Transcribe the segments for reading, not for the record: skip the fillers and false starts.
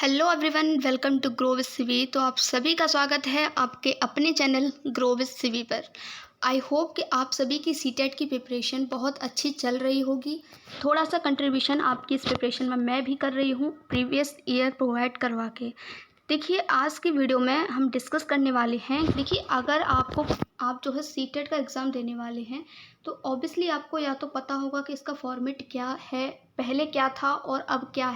Hello everyone, welcome to grow with CV. तो आप सभी का स्वागत है आपके अपने चैनल ग्रो विद सीवी पर। आई होप कि आप सभी की सीटेट की प्रिपरेशन बहुत अच्छी चल रही होगी। थोड़ा सा कंट्रीब्यूशन आपकी इस प्रिपरेशन में मैं भी कर रही हूँ प्रीवियस ईयर प्रोवाइड करवा के। देखिए, आज की वीडियो में हम डिस्कस करने वाले हैं। देखिए, अगर आप जो है सीटेट का एग्ज़ाम देने वाले हैं तो ऑब्वियसली आपको या तो पता होगा कि इसका फॉर्मेट क्या है, पहले क्या था और अब क्या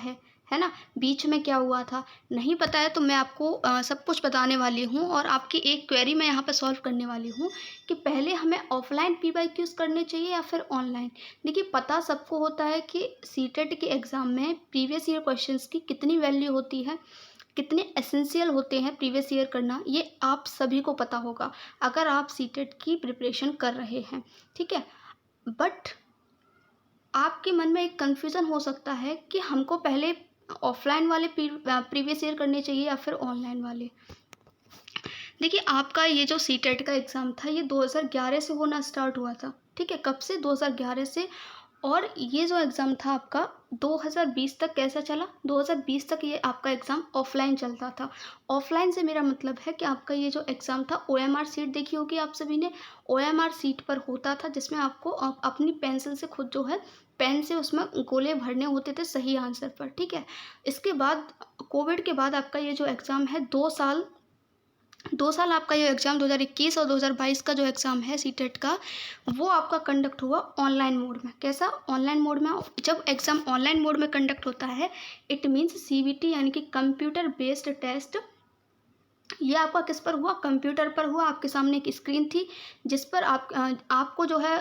है ना, बीच में क्या हुआ था। नहीं पता है तो मैं आपको सब कुछ बताने वाली हूँ और आपकी एक क्वेरी मैं यहाँ पर सॉल्व करने वाली हूँ कि पहले हमें ऑफलाइन पीवाईक्यूज़ करने चाहिए या फिर ऑनलाइन। देखिए, पता सबको होता है कि सीटेट के एग्ज़ाम में प्रीवियस ईयर क्वेश्चंस की कितनी वैल्यू होती है, कितने एसेंशियल होते हैं प्रीवियस ईयर करना, ये आप सभी को पता होगा अगर आप सीटेट की प्रिपरेशन कर रहे हैं। ठीक है, बट आपके मन में एक कन्फ्यूज़न हो सकता है कि हमको पहले ऑफलाइन वाले प्रीवियस ईयर करने चाहिए या फिर ऑनलाइन वाले। देखिए, आपका ये जो सीटेट का एग्ज़ाम था ये 2011 से होना स्टार्ट हुआ था। ठीक है, कब से? 2011 से। और ये जो एग्ज़ाम था आपका 2020 तक कैसा चला? 2020 तक ये आपका एग्ज़ाम ऑफलाइन चलता था। ऑफलाइन से मेरा मतलब है कि आपका ये जो एग्ज़ाम था ओएमआर शीट देखी होगी आप सभी ने। ओएमआर शीट पर होता था जिसमें आपको अपनी पेंसिल से खुद जो है पेन से उसमें गोले भरने होते थे सही आंसर पर। ठीक है, इसके बाद कोविड के बाद आपका ये जो एग्ज़ाम है 2 साल आपका ये एग्ज़ाम 2021 और 2022 का जो एग्ज़ाम है सीटेट का, वो आपका कंडक्ट हुआ ऑनलाइन मोड में। कैसा? ऑनलाइन मोड में। जब एग्ज़ाम ऑनलाइन मोड में कंडक्ट होता है इट मीन्स सीबीटी यानी कि कंप्यूटर बेस्ड टेस्ट। ये आपका किस पर हुआ? कंप्यूटर पर हुआ। आपके सामने एक स्क्रीन थी जिस पर आपको जो है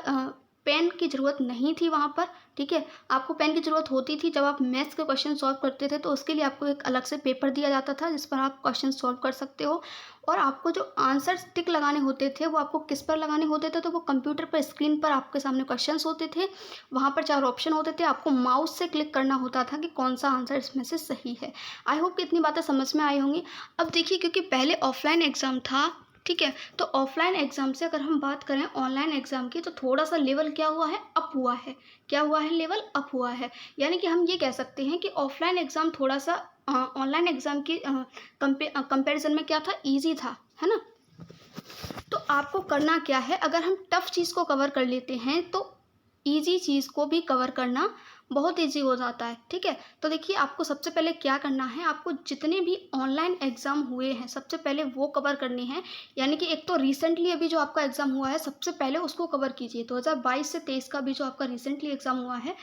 पेन की ज़रूरत नहीं थी वहाँ पर। ठीक है, आपको पेन की ज़रूरत होती थी जब आप मैथ्स के क्वेश्चन सॉल्व करते थे, तो उसके लिए आपको एक अलग से पेपर दिया जाता था जिस पर आप क्वेश्चन सॉल्व कर सकते हो। और आपको जो आंसर टिक लगाने होते थे वो आपको किस पर लगाने होते थे? तो वो कंप्यूटर पर स्क्रीन पर आपके सामने क्वेश्चंस होते थे, वहाँ पर 4 ऑप्शन होते थे, आपको माउस से क्लिक करना होता था कि कौन सा आंसर इसमें से सही है। आई होप कि इतनी बातें समझ में आई होंगी। अब देखिए, क्योंकि पहले ऑफलाइन एग्ज़ाम था, ठीक है, तो ऑफलाइन एग्ज़ाम से अगर हम बात करें ऑनलाइन एग्ज़ाम की तो थोड़ा सा लेवल क्या हुआ है? अप हुआ है। क्या हुआ है? लेवल अप हुआ है। यानी कि हम ये कह सकते हैं कि ऑफलाइन एग्ज़ाम थोड़ा सा ऑनलाइन एग्ज़ाम की कंपैरिजन में क्या था? ईजी था, है ना। तो आपको करना क्या है? अगर हम टफ चीज़ को कवर कर लेते हैं तो ईजी चीज़ को भी कवर करना बहुत ईजी हो जाता है। ठीक है, तो देखिए, आपको सबसे पहले क्या करना है, आपको जितने भी ऑनलाइन एग्ज़ाम हुए हैं सबसे पहले वो कवर करने हैं। यानी कि एक तो रिसेंटली अभी जो आपका एग्ज़ाम हुआ है सबसे पहले उसको कवर कीजिए। 2022 से 23 का भी जो आपका रिसेंटली एग्ज़ाम हुआ है,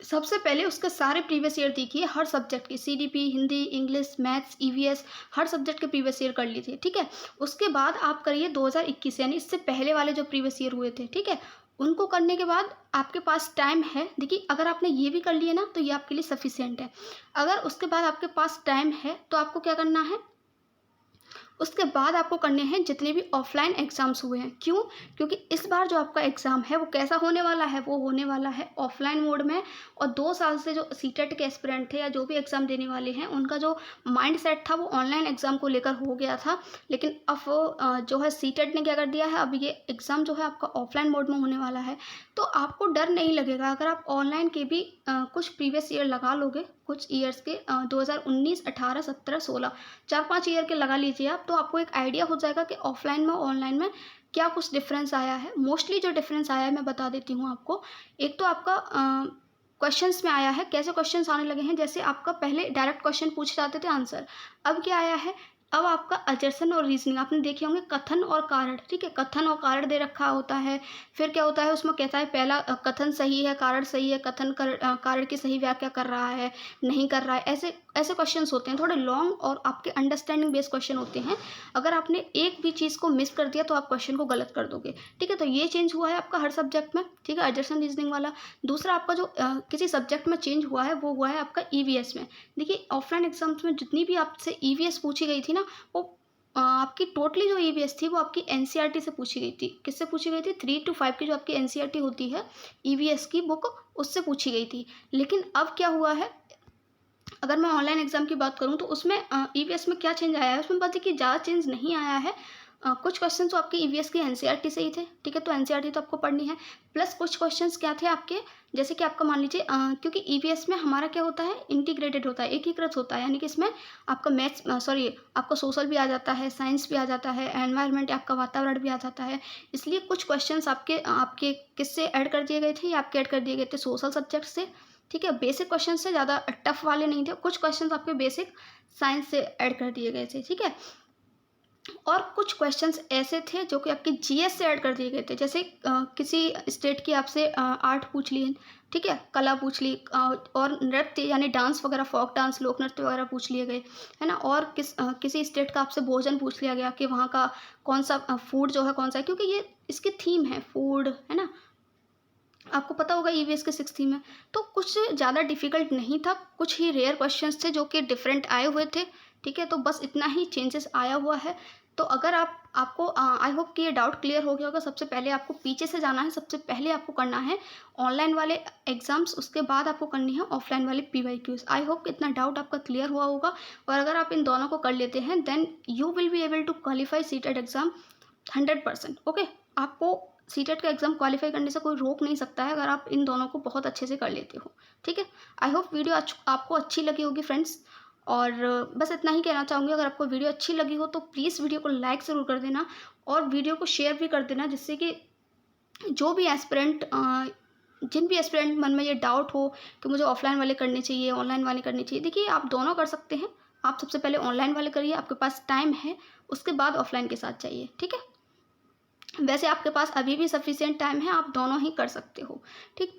सबसे पहले उसके सारे प्रीवियस ईयर देखिए, हर सब्जेक्ट की CDP, Hindi, English, maths, EVS, हर सब्जेक्ट के प्रीवियस ईयर कर लीजिए। ठीक है, उसके बाद आप करिए 2021 यानी इससे पहले वाले जो प्रीवियस ईयर हुए थे। ठीक है, उनको करने के बाद आपके पास टाइम है। देखिए, अगर आपने ये भी कर लिया ना तो ये आपके लिए सफिशिएंट है। अगर उसके बाद आपके पास टाइम है तो आपको क्या करना है, उसके बाद आपको करने हैं जितने भी ऑफलाइन एग्ज़ाम्स हुए हैं। क्यों? क्योंकि इस बार जो आपका एग्ज़ाम है वो कैसा होने वाला है? वो होने वाला है ऑफलाइन मोड में। और 2 साल से जो सीटेट के एस्पिरेंट थे या जो भी एग्ज़ाम देने वाले हैं उनका जो माइंड सेट था वो ऑनलाइन एग्ज़ाम को लेकर हो गया था। लेकिन अब जो है सीटेट ने क्या कर दिया है, अब ये एग्ज़ाम जो है आपका ऑफलाइन मोड में होने वाला है। तो आपको डर नहीं लगेगा अगर आप ऑनलाइन के भी कुछ प्रीवियस ईयर लगा लोगे, कुछ ईयर्स के 2019, 18, 17, 16, 4-5 ईयर के लगा लीजिए आप, तो आपको एक आइडिया हो जाएगा कि ऑफलाइन में और ऑनलाइन में क्या कुछ डिफरेंस आया है। मोस्टली जो डिफरेंस आया है मैं बता देती हूँ आपको। एक तो आपका क्वेश्चंस में आया है। कैसे क्वेश्चंस आने लगे हैं? जैसे आपका पहले डायरेक्ट क्वेश्चन पूछे जाते थे, आंसर। अब क्या आया है? अब आपका अजर्सन और रीजनिंग आपने देखे होंगे, कथन और कारण। ठीक है, कथन और कारण दे रखा होता है। फिर क्या होता है उसमें, कहता है पहला कथन सही है, कारण सही है, कारण की सही व्याख्या कर रहा है, नहीं कर रहा है। ऐसे ऐसे क्वेश्चंस होते हैं, थोड़े लॉन्ग और आपके अंडरस्टैंडिंग बेस्ड क्वेश्चन होते हैं। अगर आपने एक भी चीज़ को मिस कर दिया तो आप क्वेश्चन को गलत कर दोगे। ठीक है, तो ये चेंज हुआ है आपका हर सब्जेक्ट में। ठीक है, अजर्सन रीजनिंग वाला। दूसरा आपका जो किसी सब्जेक्ट में चेंज हुआ है वो हुआ है आपका ईवीएस में। देखिए, ऑफलाइन एग्जाम्स में जितनी भी आपसे ईवीएस पूछी गई थी ना, वो आपकी टोटली जो ईवीएस थी वो आपकी एनसीईआरटी से पूछी गई थी। किससे पूछी गई थी? 3 to 5 की जो आपकी एनसीईआरटी होती है, ईवीएस की बुक, उससे पूछी गई थी। लेकिन अब क्या हुआ है, अगर मैं ऑनलाइन एग्जाम की बात करूँ तो उसमें ईवीएस में क्या चेंज आया है, उसमें बस देखिए ज़्यादा चेंज नहीं आया है। कुछ क्वेश्चन तो आपके ईवीएस की एनसीईआरटी से ही थे, ठीक है, तो एनसीईआरटी तो आपको पढ़नी है। प्लस कुछ क्वेश्चंस क्या थे आपके, जैसे कि आपका मान लीजिए क्योंकि ईवीएस में हमारा क्या होता है, इंटीग्रेटेड होता है, एकीकृत होता है, यानी कि इसमें आपका मैथ्स आपका सोशल भी आ जाता है, साइंस भी आ जाता है, एनवायरनमेंट आपका वातावरण भी आ जाता है। इसलिए कुछ क्वेश्चंस आपके आपके किससे ऐड कर दिए गए थे, आपके ऐड कर दिए गए थे सोशल सब्जेक्ट से, ठीक है। बेसिक क्वेश्चन से, ज़्यादा टफ वाले नहीं थे, कुछ क्वेश्चन आपके बेसिक साइंस से ऐड कर दिए गए थे, ठीक है। और कुछ क्वेश्चंस ऐसे थे जो कि आपके जीएस से ऐड कर दिए गए थे, जैसे किसी स्टेट की आपसे आर्ट पूछ ली, ठीक है, कला पूछ ली, और नृत्य यानी डांस वगैरह, फोक डांस, लोक नृत्य वगैरह पूछ लिए गए, है ना। और किसी स्टेट का आपसे भोजन पूछ लिया गया कि वहाँ का कौन सा फूड जो है कौन सा है, क्योंकि ये इसकी थीम है फूड, है ना, आपको पता होगा ईवीएस के 6 थीम है। तो कुछ ज़्यादा डिफिकल्ट नहीं था, कुछ ही रेयर क्वेश्चंस थे जो कि डिफरेंट आए हुए थे, ठीक है। तो बस इतना ही चेंजेस आया हुआ है। तो अगर आपको आई होप कि ये डाउट क्लियर हो गया होगा। सबसे पहले आपको पीछे से जाना है, सबसे पहले आपको करना है ऑनलाइन वाले एग्जाम्स, उसके बाद आपको करनी है ऑफलाइन वाले पीवाईक्यूज। आई होप इतना डाउट आपका क्लियर हुआ होगा। और अगर आप इन दोनों को कर लेते हैं then you will be able to qualify CTET exam 100%। Okay, आपको सीटेट का एग्ज़ाम क्वालिफाई करने से कोई रोक नहीं सकता है, अगर आप इन दोनों को बहुत अच्छे से कर लेते हो, ठीक है। आई होप वीडियो आपको अच्छी लगी होगी फ्रेंड्स। और बस इतना ही कहना चाहूँगी, अगर आपको वीडियो अच्छी लगी हो तो प्लीज़ वीडियो को लाइक ज़रूर कर देना और वीडियो को शेयर भी कर देना, जिससे कि जो भी एस्पिरेंट जिन भी एस्पिरेंट मन में ये डाउट हो कि मुझे ऑफलाइन वाले करने चाहिए, ऑनलाइन वाले करने चाहिए, देखिए आप दोनों कर सकते हैं। आप सबसे पहले ऑनलाइन वाले करिए, आपके पास टाइम है, उसके बाद ऑफलाइन के साथ जाइए, ठीक है। वैसे आपके पास अभी भी सफिशिएंट टाइम है, आप दोनों ही कर सकते हो, ठीक।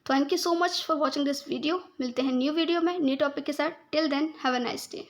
Thank you so much for watching this video. मिलते हैं न्यू वीडियो में न्यू टॉपिक के साथ। Till then have a nice day.